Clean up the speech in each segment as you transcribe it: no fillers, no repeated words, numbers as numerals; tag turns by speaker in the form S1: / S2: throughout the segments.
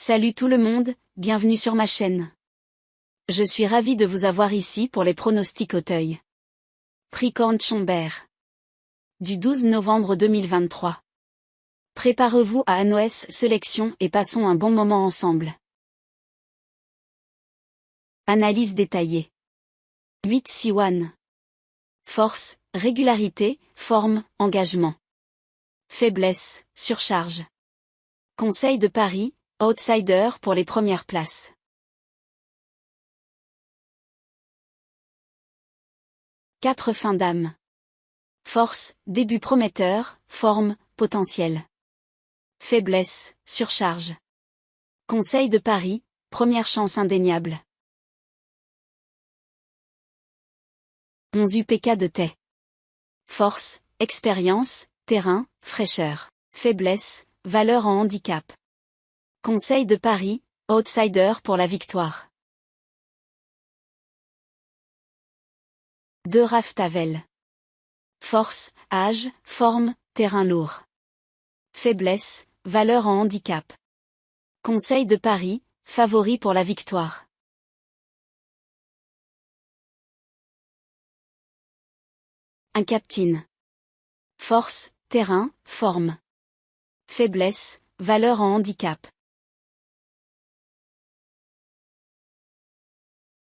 S1: Salut tout le monde, bienvenue sur ma chaîne. Je suis ravi de vous avoir ici pour les pronostics Auteuil. Prix Corne-Chambert. Du 12 novembre 2023. Préparez-vous à ANOS Sélection et passons un bon moment ensemble. Analyse détaillée. 8-6-1. Force, régularité, forme, engagement. Faiblesse, surcharge. Conseil de Paris, outsider pour les premières places. Quatre fins d'âme. Force, début prometteur, forme, potentiel. Faiblesse, surcharge. Conseil de Paris, première chance indéniable. 11 UPK de Tay. Force, expérience, terrain, fraîcheur. Faiblesse, valeur en handicap. Conseil de Paris, outsider pour la victoire. 2 Raph Tavel. Force, âge, forme, terrain lourd. Faiblesse, valeur en handicap. Conseil de Paris, favori pour la victoire. Un Captain. Force, terrain, forme. Faiblesse, valeur en handicap.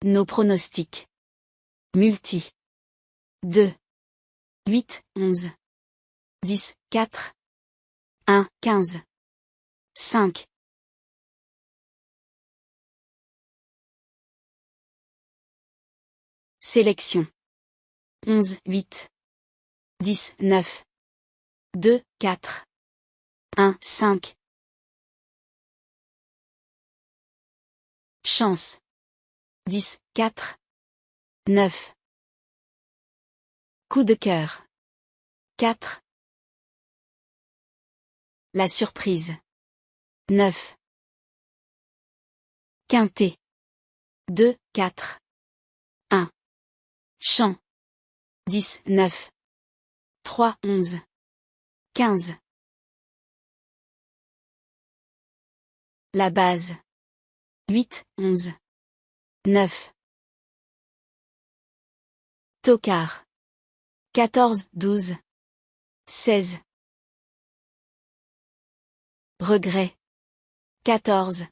S1: Nos pronostics. Multi. 2. 8, 11. 10, 4. 1, 15. 5. Sélection. 11, 8. 10, 9. 2, 4. 1, 5. Chance. 10, 4. 9. Coup de cœur. 4. La surprise. 9. Quintet. 2, 4. 1. Champ. 10, 9. 3, 11. 15. La base. 8, 11. 9. Tocard. 14, 12. 16. Regret. 14.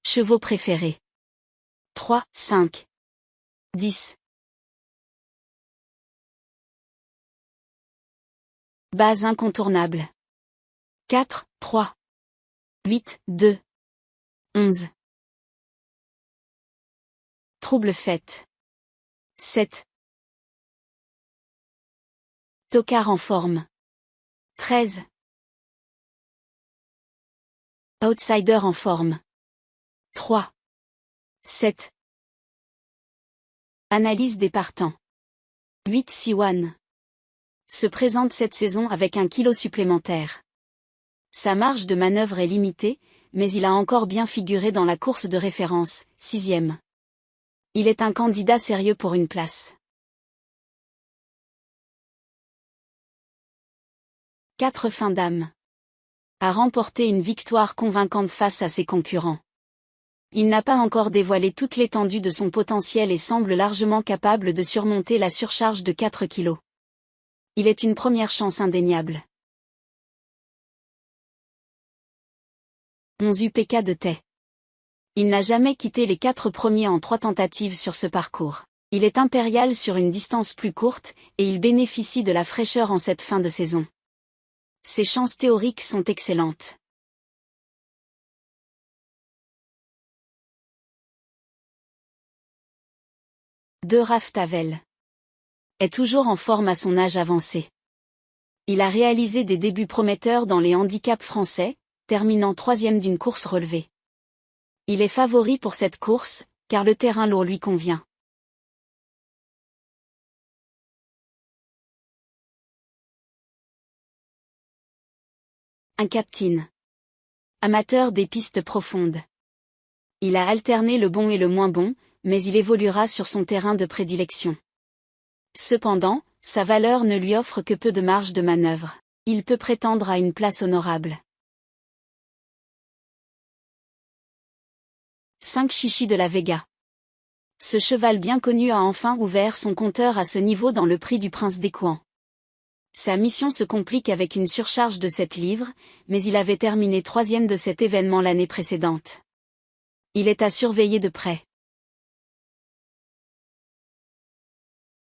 S1: Chevaux préférés. 3, 5. 10. Base incontournable. 4, 3. 8, 2. 11. Trouble fête. 7. Tocard en forme. 13. Outsider en forme. 3. 7. Analyse des partants. 8-6-1. Se présente cette saison avec 1 kilo supplémentaire. Sa marge de manœuvre est limitée, mais il a encore bien figuré dans la course de référence, 6e. Il est un candidat sérieux pour une place. 4 fins d'âme. A remporté une victoire convaincante face à ses concurrents. Il n'a pas encore dévoilé toute l'étendue de son potentiel et semble largement capable de surmonter la surcharge de 4 kilos. Il est une première chance indéniable. 11 UPK de Tay. Il n'a jamais quitté les 4 premiers en 3 tentatives sur ce parcours. Il est impérial sur une distance plus courte, et il bénéficie de la fraîcheur en cette fin de saison. Ses chances théoriques sont excellentes. De Raph Tavel. Est toujours en forme à son âge avancé. Il a réalisé des débuts prometteurs dans les handicaps français, terminant 3e d'une course relevée. Il est favori pour cette course, car le terrain lourd lui convient. Un Captain. Amateur des pistes profondes. Il a alterné le bon et le moins bon, mais il évoluera sur son terrain de prédilection. Cependant, sa valeur ne lui offre que peu de marge de manœuvre. Il peut prétendre à une place honorable. 5 Chichi de la Vega. Ce cheval bien connu a enfin ouvert son compteur à ce niveau dans le prix du Prince d'Écouen. Sa mission se complique avec une surcharge de 7 livres, mais il avait terminé 3e de cet événement l'année précédente. Il est à surveiller de près.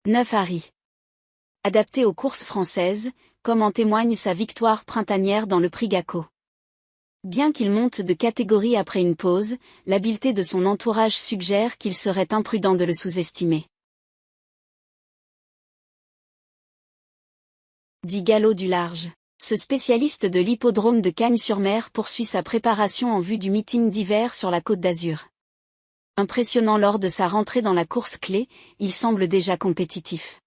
S1: 9 Harry. Adapté aux courses françaises, comme en témoigne sa victoire printanière dans le prix Gaco. Bien qu'il monte de catégorie après une pause, l'habileté de son entourage suggère qu'il serait imprudent de le sous-estimer. 10 Galop du Large. Ce spécialiste de l'hippodrome de Cagnes-sur-Mer poursuit sa préparation en vue du meeting d'hiver sur la Côte d'Azur. Impressionnant lors de sa rentrée dans la course clé, il semble déjà compétitif.